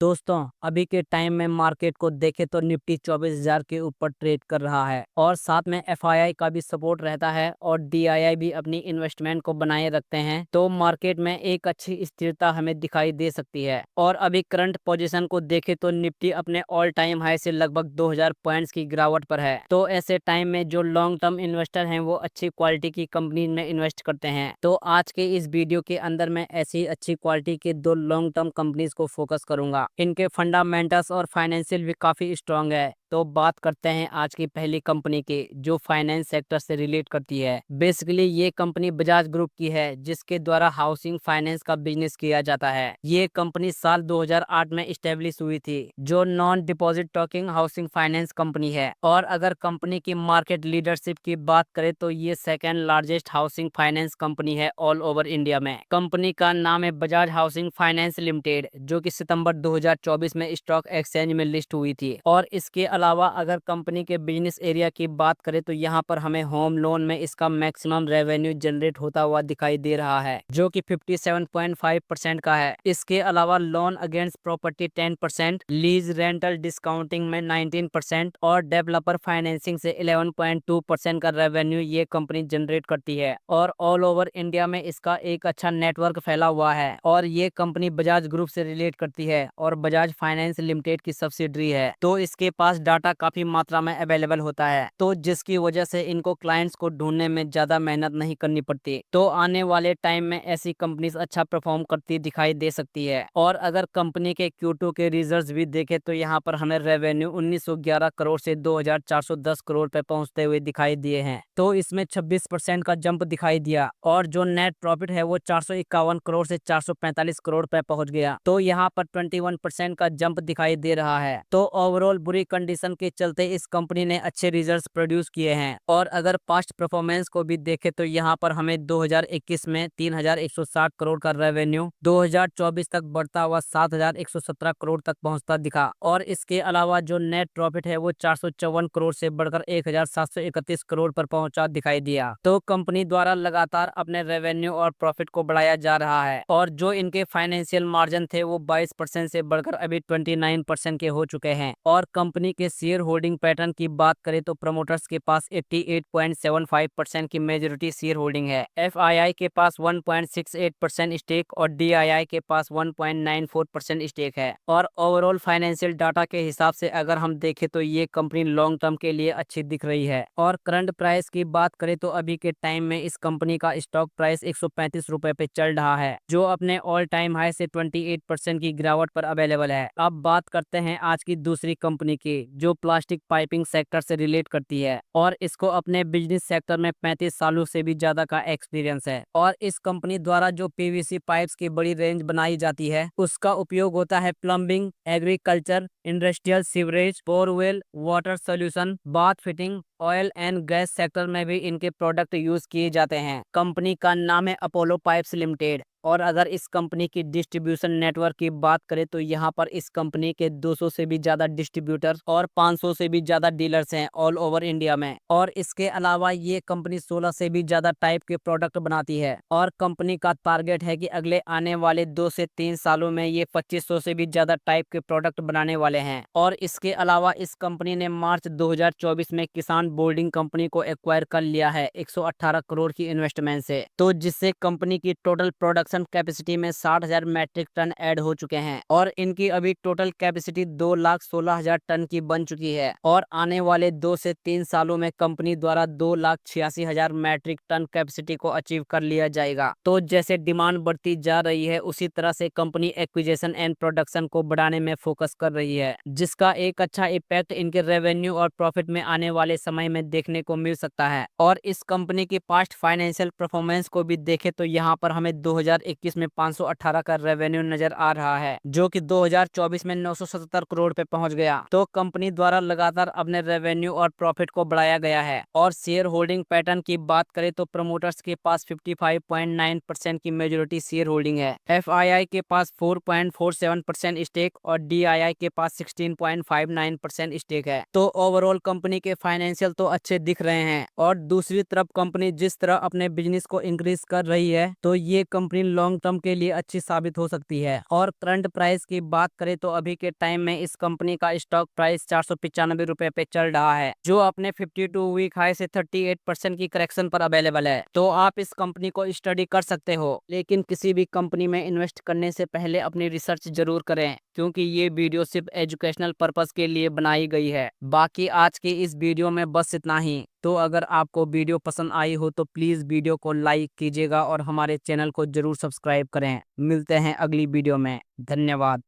दोस्तों, अभी के टाइम में मार्केट को देखें तो निफ्टी 24,000 के ऊपर ट्रेड कर रहा है और साथ में एफआईआई का भी सपोर्ट रहता है और डीआईआई भी अपनी इन्वेस्टमेंट को बनाए रखते हैं, तो मार्केट में एक अच्छी स्थिरता हमें दिखाई दे सकती है। और अभी करंट पोजीशन को देखें तो निफ्टी अपने ऑल टाइम हाई से लगभग 2000 पॉइंट्स की गिरावट पर है। तो ऐसे टाइम में जो लॉन्ग टर्म इन्वेस्टर हैं वो अच्छी क्वालिटी की कंपनी में इन्वेस्ट करते हैं। तो आज के इस वीडियो के अंदर मैं ऐसी अच्छी क्वालिटी के दो लॉन्ग टर्म कंपनीज को फोकस करूंगा। इनके फंडामेंटल्स और फाइनेंशियल भी काफी स्ट्रांग है। तो बात करते हैं आज की पहली कंपनी की जो फाइनेंस सेक्टर से रिलेट करती है। बेसिकली ये कंपनी बजाज ग्रुप की है जिसके द्वारा हाउसिंग फाइनेंस का बिजनेस किया जाता है। ये कंपनी साल 2008 में स्टेब्लिश हुई थी जो non deposit talking housing finance company है। और अगर कंपनी की मार्केट लीडरशिप की बात करें तो ये second largest housing finance company है ऑल ओवर इंडिया में। कंपनी का नाम है बजाज हाउसिंग फाइनेंस लिमिटेड जो कि सितंबर 2024 में स्टॉक एक्सचेंज में लिस्ट हुई थी। और इसके अलावा अगर कंपनी के बिजनेस एरिया की बात करें तो यहाँ पर हमें होम लोन में इसका मैक्सिमम रेवेन्यू जनरेट होता हुआ दिखाई दे रहा है जो कि 57.5% का है। इसके अलावा loan against property 10%, lease rental discounting में 19% और डेवलपर फाइनेंसिंग से 11.2% का रेवेन्यू ये कंपनी जनरेट करती है। और ऑल ओवर इंडिया में इसका एक अच्छा नेटवर्क फैला हुआ है और ये कंपनी बजाज ग्रुप से रिलेट करती है और बजाज फाइनेंस लिमिटेड की सब्सिडरी है। तो इसके पास डाटा काफी मात्रा में अवेलेबल होता है तो जिसकी वजह से इनको क्लाइंट्स को ढूंढने में ज्यादा मेहनत नहीं करनी पड़ती। तो आने वाले टाइम में ऐसी कंपनीज अच्छा परफॉर्म करती दिखाई दे सकती है। और अगर कंपनी के Q2 के रिजल्ट्स भी देखें तो यहाँ पर हमें रेवेन्यू 1911 करोड़ से 2410 करोड़ पे पहुंचते हुए दिखाई दिए हैं। तो इसमें 26% का जंप दिखाई दिया और जो नेट प्रॉफिट है वो 451 करोड़ से 445 करोड़ पे पहुंच गया। तो यहाँ पर 21% का जंप दिखाई दे रहा है। तो ओवरऑल बुरी कंडीशन के चलते इस कंपनी ने अच्छे रिजल्ट्स प्रोड्यूस किए हैं। और अगर पास्ट परफॉर्मेंस को भी देखें तो यहाँ पर हमें 2021 में 3160 करोड़ का रेवेन्यू 2024 तक बढ़ता हुआ 7117 करोड़ तक पहुंचता दिखा। और इसके अलावा जो नेट प्रॉफिट है वो 454 करोड़ से बढ़कर 1731 करोड़ पर पहुंचा दिखाई दिया। तो कंपनी द्वारा लगातार अपने रेवेन्यू और प्रॉफिट को बढ़ाया जा रहा है और जो इनके फाइनेंशियल मार्जिन थे वो 22% से बढ़कर अभी 29% के हो चुके हैं। और कंपनी के शेयर होल्डिंग पैटर्न की बात करें तो प्रमोटर्स के पास 88.75% की मेजोरिटी शेयर होल्डिंग है, एफआईआई के पास 1.68% स्टेक और डीआईआई के पास 1.94% स्टेक है। और ओवरऑल फाइनेंशियल डाटा के हिसाब से अगर हम देखें तो ये कंपनी लॉन्ग टर्म के लिए अच्छी दिख रही है। और करंट प्राइस की बात करें तो अभी के टाइम में इस कंपनी का स्टॉक प्राइस 135 रुपए पे चल रहा है जो अपने ऑल टाइम हाई से 28% की गिरावट पर अवेलेबल है। अब बात करते हैं आज की दूसरी कंपनी की जो प्लास्टिक पाइपिंग सेक्टर से रिलेट करती है और इसको अपने बिजनेस सेक्टर में 35 सालों से भी ज्यादा का एक्सपीरियंस है। और इस कंपनी द्वारा जो पीवीसी पाइप्स की बड़ी रेंज बनाई जाती है उसका उपयोग होता है plumbing, agriculture, industrial sewerage, borewell water solution, bath fitting, oil and gas sector में भी इनके प्रोडक्ट यूज किए जाते हैं। कंपनी का नाम है अपोलो पाइप्स लिमिटेड। और अगर इस कंपनी की डिस्ट्रीब्यूशन नेटवर्क की बात करें तो यहाँ पर इस कंपनी के 200 से भी ज्यादा डिस्ट्रीब्यूटर्स और 500 से भी ज्यादा डीलर्स हैं ऑल ओवर इंडिया में। और इसके अलावा ये कंपनी 16 से भी ज्यादा टाइप के प्रोडक्ट बनाती है और कंपनी का टारगेट है कि अगले आने वाले 2 से 3 सालों में ये 2500 से भी ज्यादा टाइप के प्रोडक्ट बनाने वाले हैं। और इसके अलावा इस कंपनी ने मार्च 2024 में किसान बोल्डिंग कंपनी को एक्वायर कर लिया है 118 करोड़ की इन्वेस्टमेंट से। तो जिससे कंपनी की टोटल प्रोडक्शन कैपेसिटी में 60,000 मैट्रिक टन ऐड हो चुके हैं और इनकी अभी टोटल कैपेसिटी 2,16,000 टन की बन चुकी है। और आने वाले 2 से 3 सालों में कंपनी द्वारा 2,86,000 मैट्रिक टन कैपेसिटी को अचीव कर लिया जाएगा। तो जैसे डिमांड बढ़ती जा रही है उसी तरह से कंपनी एक्विजिशन एंड प्रोडक्शन को बढ़ाने में फोकस कर रही है जिसका एक अच्छा इम्पैक्ट इनके रेवेन्यू और प्रॉफिट में आने वाले समय में देखने को मिल सकता है। और इस कंपनी की पास्ट फाइनेंशियल परफॉर्मेंस को भी देखें तो यहाँ पर हमें 2021 में 518 का रेवेन्यू नजर आ रहा है जो कि 2024 में 977 करोड़ पे पहुंच गया। तो कंपनी द्वारा लगातार अपने रेवेन्यू और प्रॉफिट को बढ़ाया गया है। और शेयर होल्डिंग पैटर्न की बात करें तो प्रमोटर्स के पास 55.9% की मेजोरिटी शेयर होल्डिंग है, एफआईआई के पास 4.47% स्टेक और डीआईआई के पास 16.59% स्टेक है। तो ओवरऑल कंपनी के फाइनेंशियल फाइनेंशियल तो अच्छे दिख रहे हैं और दूसरी तरफ कंपनी जिस तरह अपने बिजनेस को इंक्रीज कर रही है तो ये कंपनी लॉन्ग टर्म के लिए अच्छी साबित हो सकती है। और करंट प्राइस की बात करें तो अभी के टाइम में इस कंपनी का स्टॉक प्राइस 495 रुपए पे चल रहा है, जो अपने 52 वीक हाई से 38% की करेक्शन पर अवेलेबल है। तो आप इस कंपनी को स्टडी कर सकते हो, लेकिन किसी भी कंपनी में इन्वेस्ट करने से पहले अपनी रिसर्च जरूर करें, क्योंकि ये वीडियो सिर्फ एजुकेशनल पर्पस के लिए बनाई गई है। बाकी आज की इस वीडियो में बस इतना ही। तो अगर आपको वीडियो पसंद आई हो तो प्लीज़ वीडियो को लाइक कीजिएगा और हमारे चैनल को जरूर सब्सक्राइब करें। मिलते हैं अगली वीडियो में। धन्यवाद।